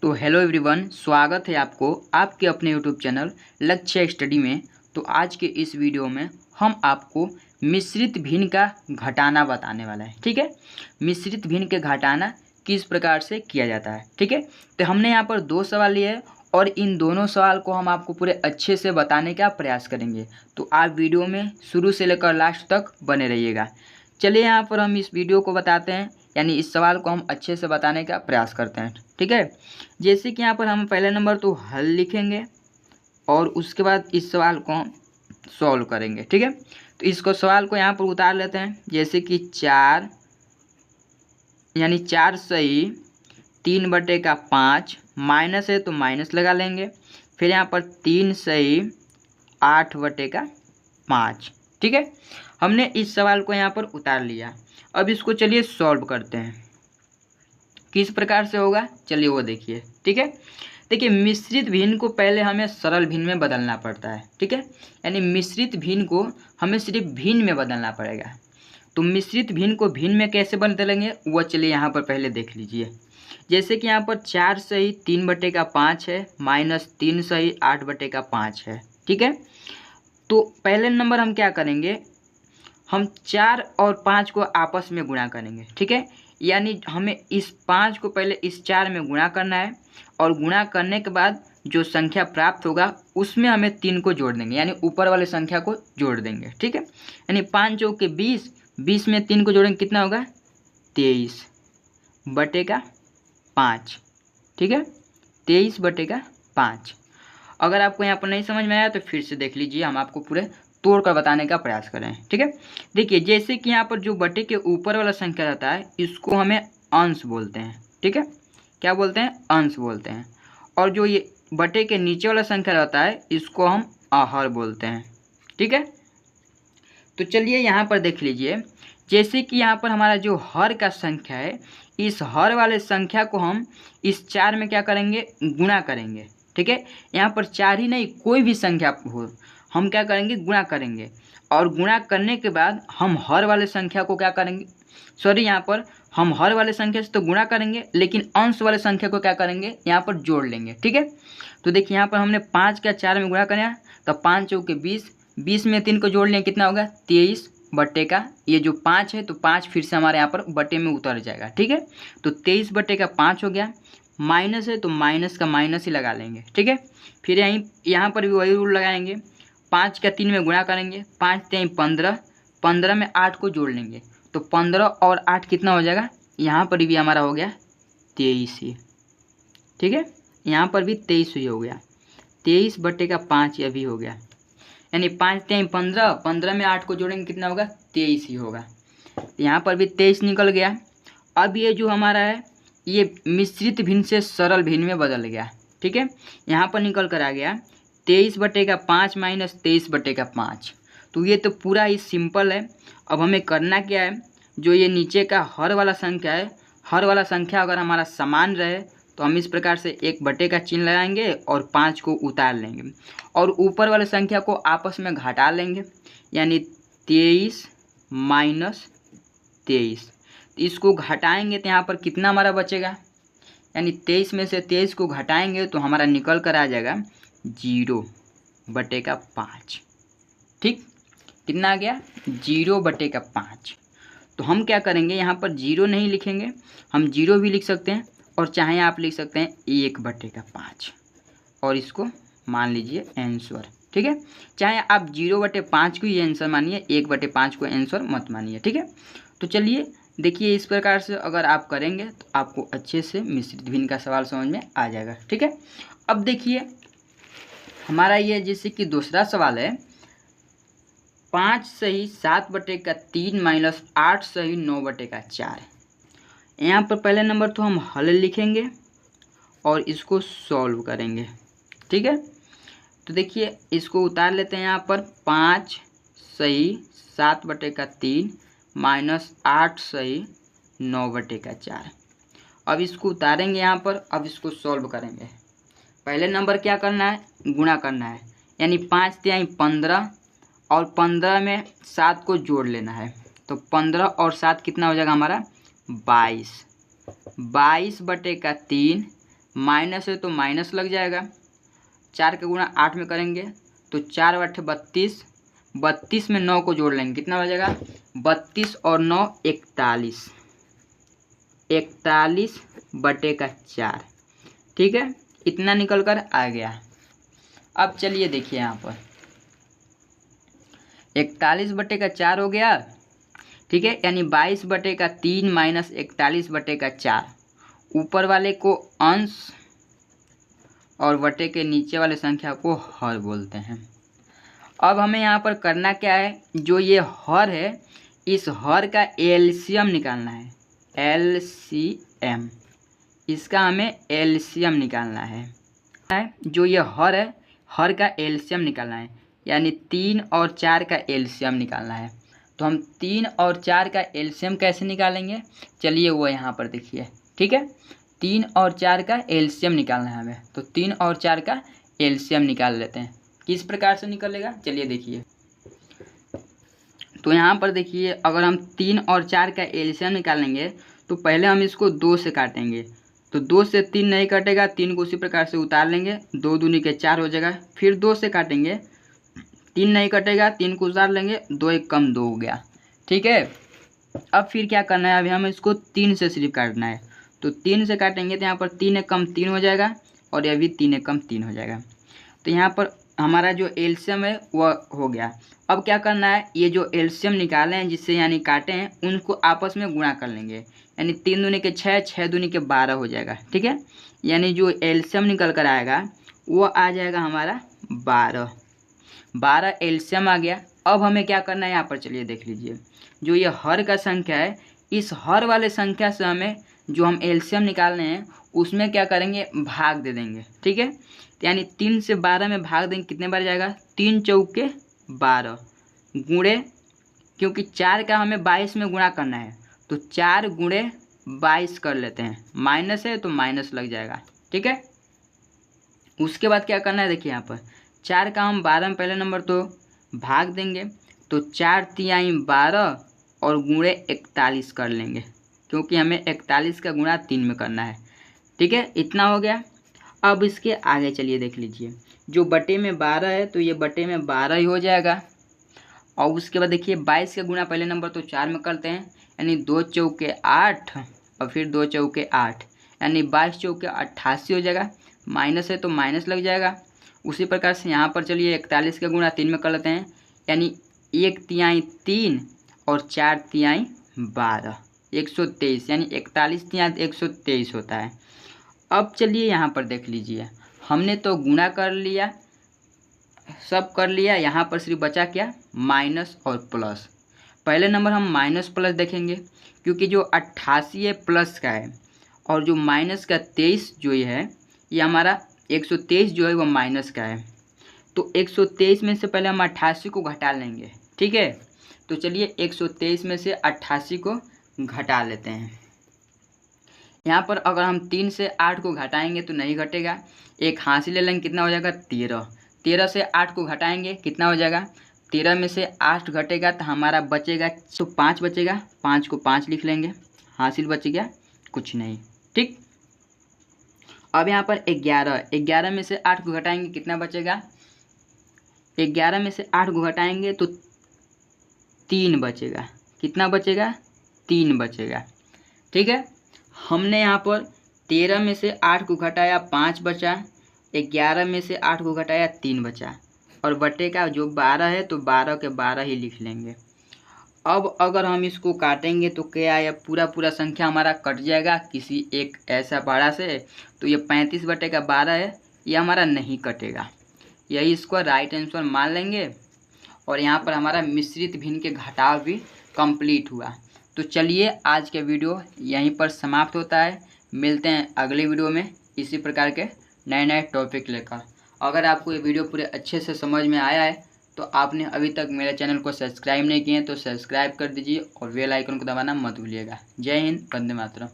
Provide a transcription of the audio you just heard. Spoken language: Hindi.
तो हेलो एवरीवन, स्वागत है आपको आपके अपने यूट्यूब चैनल लक्ष्य स्टडी में। तो आज के इस वीडियो में हम आपको मिश्रित भिन्न का घटाना बताने वाला है। ठीक है, मिश्रित भिन्न के घटाना किस प्रकार से किया जाता है। ठीक है, तो हमने यहाँ पर दो सवाल लिए हैं और इन दोनों सवाल को हम आपको पूरे अच्छे से बताने का प्रयास करेंगे। तो आप वीडियो में शुरू से लेकर लास्ट तक बने रहिएगा। चलिए यहाँ पर हम इस वीडियो को बताते हैं, यानी इस सवाल को हम अच्छे से बताने का प्रयास करते हैं। ठीक है, जैसे कि यहाँ पर हम पहले नंबर तो हल लिखेंगे और उसके बाद इस सवाल को हम सॉल्व करेंगे। ठीक है, तो इसको सवाल को यहाँ पर उतार लेते हैं। जैसे कि 4 यानी 4 सही 3/5 माइनस है तो माइनस लगा लेंगे। फिर यहाँ पर 3 सही 8/5। ठीक है, हमने इस सवाल को यहाँ पर उतार लिया। अब इसको चलिए सॉल्व करते हैं। किस प्रकार से होगा चलिए वो देखिए। ठीक है, देखिए मिश्रित भिन्न को पहले हमें सरल भिन्न में बदलना पड़ता है। ठीक है, यानी मिश्रित भिन्न को हमें सिर्फ भिन्न में बदलना पड़ेगा। तो मिश्रित भिन्न को भिन्न में कैसे बदलेंगे वो चलिए यहाँ पर पहले देख लीजिए। जैसे कि यहाँ पर 4 सही 3/5 है माइनस 3 सही 8/5 है। ठीक है, तो पहले नंबर हम क्या करेंगे, हम 4 और 5 को आपस में गुणा करेंगे। ठीक है, यानी हमें इस 5 को पहले इस 4 में गुणा करना है और गुणा करने के बाद जो संख्या प्राप्त होगा उसमें हमें 3 को जोड़ देंगे, यानी ऊपर वाले संख्या को जोड़ देंगे। ठीक है, यानी 5 चौके 20, 20 में 3 को जोड़ेंगे कितना होगा 23/5। ठीक है, 23/5। अगर आपको यहाँ पर नहीं समझ में आया तो फिर से देख लीजिए, हम आपको पूरे तोड़ कर बताने का प्रयास करें। ठीक है, देखिए जैसे कि यहाँ पर जो बटे के ऊपर वाला संख्या रहता है इसको हमें अंश बोलते हैं। ठीक है, क्या बोलते हैं, अंश बोलते हैं। और जो ये बटे के नीचे वाला संख्या रहता है इसको हम आहर बोलते हैं। ठीक है, तो चलिए यहाँ पर देख लीजिए। जैसे कि यहाँ पर हमारा जो हर का संख्या है, इस हर वाले संख्या को हम इस 4 में क्या करेंगे, गुणा करेंगे। ठीक है, यहाँ पर 4 ही नहीं कोई भी संख्या हो हम क्या करेंगे, गुणा करेंगे। और गुणा करने के बाद हम हर वाले संख्या को क्या करेंगे, सॉरी यहाँ पर हम हर वाले संख्या से तो गुणा करेंगे लेकिन अंश वाले संख्या को क्या करेंगे, यहाँ पर जोड़ लेंगे। ठीक है, तो देखिए यहाँ पर हमने 5 का 4 में गुणा करें तो 5 चौके 20, 20 में 3 को जोड़ लें कितना होगा 23/, ये जो 5 है तो 5 फिर से हमारे यहाँ पर बटे में उतर जाएगा। ठीक है, तो 23/5 हो गया। माइनस है तो माइनस का माइनस ही लगा लेंगे। ठीक है, फिर यहाँ पर भी वही रूल लगाएंगे। 5 का 3 में गुणा करेंगे, 5 3 15, 15 में 8 को जोड़ लेंगे तो 15 और 8 कितना हो जाएगा, यहाँ पर भी हमारा हो गया 23 ही। ठीक है, यहाँ पर भी 23 ही हो गया, 23/5 ये भी हो गया। यानी 5 3 15, 15 में 8 को जोड़ेंगे कितना होगा 23 ही होगा। यहाँ पर भी 23 निकल गया। अब ये जो हमारा है ये मिश्रित भिन्न से सरल भिन्न में बदल गया। ठीक है, यहाँ पर निकल कर आ गया 23/5 माइनस 23/5। तो ये तो पूरा ही सिंपल है। अब हमें करना क्या है, जो ये नीचे का हर वाला संख्या है, हर वाला संख्या अगर हमारा समान रहे तो हम इस प्रकार से 1 का चिन्ह लगाएंगे और 5 को उतार लेंगे और ऊपर वाले संख्या को आपस में घटा लेंगे, यानी 23 माइनस 23। इसको घटाएंगे तो यहाँ पर कितना हमारा बचेगा, यानी 23 में से 23 को घटाएंगे तो हमारा निकल कर आ जाएगा 0/5। ठीक, कितना आ गया 0/5। तो हम क्या करेंगे, यहाँ पर 0 नहीं लिखेंगे, हम 0 भी लिख सकते हैं और चाहे आप लिख सकते हैं 1/5 और इसको मान लीजिए आंसर। ठीक है, चाहे आप 0/5 को ही आंसर मानिए, 1/5 को आंसर मत मानिए। ठीक है, तो चलिए देखिए इस प्रकार से अगर आप करेंगे तो आपको अच्छे से मिश्रित भिन्न का सवाल समझ में आ जाएगा। ठीक है, अब देखिए हमारा ये जैसे कि दूसरा सवाल है, 5 सही 7/3 माइनस 8 सही 9/4। यहाँ पर पहले नंबर तो हम हल लिखेंगे और इसको सॉल्व करेंगे। ठीक है, तो देखिए इसको उतार लेते हैं। यहाँ पर 5 सही 7/3 माइनस 8 सही 9/4। अब इसको उतारेंगे यहाँ पर, अब इसको सॉल्व करेंगे। पहले नंबर क्या करना है, गुणा करना है, यानी 5 3 15 और 15 में 7 को जोड़ लेना है तो 15 और 7 कितना हो जाएगा हमारा 22। 22/3 माइनस है तो माइनस लग जाएगा। 4 का गुणा 8 में करेंगे तो 4 × 32, 32 में 9 को जोड़ लेंगे, कितना बचेगा 32 और 9 41, 41/4। ठीक है, इतना निकल कर आ गया। अब चलिए देखिए यहाँ पर 41/4 हो गया। ठीक है, यानी 22/3 माइनस 41/4। ऊपर वाले को अंश और बटे के नीचे वाले संख्या को हर बोलते हैं। अब हमें यहाँ पर करना क्या है, जो ये हर है इस हर का एलसीएम निकालना है। एलसीएम, इसका हमें एलसीएम निकालना है। जो ये हर है, हर का एलसीएम निकालना है, यानी 3 और 4 का एलसीएम निकालना है। तो हम 3 और 4 का एलसीएम कैसे निकालेंगे, चलिए वो यहाँ पर देखिए। ठीक है, 3 और 4 का एलसीएम निकालना है हमें, तो 3 और 4 का एलसीएम निकाल लेते हैं। किस प्रकार से निकलेगा चलिए देखिए। तो यहाँ पर देखिए, अगर हम 3 और 4 का एलसीएम निकालेंगे तो पहले हम इसको 2 से काटेंगे, तो 2 से 3 नहीं कटेगा, 3 को उसी प्रकार से उतार लेंगे, 2 दूनी के 4 हो जाएगा। फिर 2 से काटेंगे, 3 नहीं कटेगा, 3 को उतार लेंगे, 2 1 कम 2 हो गया। ठीक है, अब फिर क्या करना है, अभी हमें इसको 3 से सिर्फ काटना है। तो 3 से काटेंगे तो यहाँ पर 3 1 कम 3 हो जाएगा, और ये भी 3 1 कम 3 हो जाएगा। तो यहाँ पर हमारा जो एलसीएम है वह हो गया। अब क्या करना है, ये जो एलसीएम निकाले हैं जिससे यानी काटे हैं उनको आपस में गुणा कर लेंगे, यानी 3 दूनी के 6, 6 दूनी के 12 हो जाएगा। ठीक है, यानी जो एलसीएम निकल कर आएगा वो आ जाएगा हमारा 12 एलसीएम आ गया। अब हमें क्या करना है, यहाँ पर चलिए देख लीजिए। जो ये हर का संख्या है, इस हर वाले संख्या से हमें जो हम एलसीएम निकालने हैं उसमें क्या करेंगे, भाग दे देंगे। ठीक है, यानी 3 से 12 में भाग देंगे, कितने बार जाएगा 3 चौके 12 गुणे, क्योंकि 4 का हमें 22 में गुणा करना है तो 4 गुणे 22 कर लेते हैं, माइनस है तो माइनस लग जाएगा। ठीक है, उसके बाद क्या करना है, देखिए यहाँ पर 4 का हम 12 में पहले नंबर तो भाग देंगे, तो 4 तिहाई 12 और गुणे 41 कर लेंगे, क्योंकि हमें 41 का गुणा 3 में करना है। ठीक है, इतना हो गया। अब इसके आगे चलिए देख लीजिए, जो बटे में 12 है तो ये बटे में 12 ही हो जाएगा। और उसके बाद देखिए 22 का गुणा पहले नंबर तो 4 में करते हैं, यानी 2 चौके 8 और फिर 2 चौके 8, यानी 22 चौके 88 हो जाएगा। माइनस है तो माइनस लग जाएगा। उसी प्रकार से यहाँ पर चलिए 41 का गुणा 3 में कर लेते हैं, यानी 1 तिहाई 3 और 4 तिहाई 12, 123, यानी 41 तिहाई 123 होता है। अब चलिए यहाँ पर देख लीजिए, हमने तो गुणा कर लिया, सब कर लिया, यहाँ पर सिर्फ बचा क्या, माइनस और प्लस। पहले नंबर हम माइनस प्लस देखेंगे, क्योंकि जो 88 है प्लस का है, और जो माइनस का 23 जो है ये हमारा 123 जो है वो माइनस का है। तो 123 में से पहले हम 88 को घटा लेंगे। ठीक है, तो चलिए 123 में से 88 को घटा लेते हैं। यहाँ पर अगर हम 3 से 8 को घटाएंगे तो नहीं घटेगा, एक हासिल ले लेंगे, कितना हो जाएगा 13। 13 से 8 को घटाएंगे, कितना हो जाएगा 13 में से 8 घटेगा तो हमारा बचेगा, तो 5 बचेगा, 5 को 5 लिख लेंगे, हासिल बच गया कुछ नहीं। ठीक, अब यहाँ पर 11 में से 8 को घटाएंगे, कितना बचेगा, 11 में से 8 को घटाएंगे तो 3 बचेगा, कितना बचेगा 3 बचेगा। ठीक है, हमने यहाँ पर 13 में से 8 को घटाया 5 बचा, 11 में से 8 को घटाया 3 बचा, और बटे का जो 12 है तो 12 के 12 ही लिख लेंगे। अब अगर हम इसको काटेंगे तो क्या है, पूरा संख्या हमारा कट जाएगा किसी एक ऐसा बड़ा से, तो ये 35/12 है, ये हमारा नहीं कटेगा, यही इसको राइट आंसर मान लेंगे। और यहाँ पर हमारा मिश्रित भिन्न के घटाव भी कंप्लीट हुआ। तो चलिए आज के वीडियो यहीं पर समाप्त होता है, मिलते हैं अगले वीडियो में इसी प्रकार के नए टॉपिक लेकर। अगर आपको ये वीडियो पूरे अच्छे से समझ में आया है तो आपने अभी तक मेरे चैनल को सब्सक्राइब नहीं किए तो सब्सक्राइब कर दीजिए और बेल आइकन को दबाना मत भूलिएगा। जय हिंद, वंदे मातरम।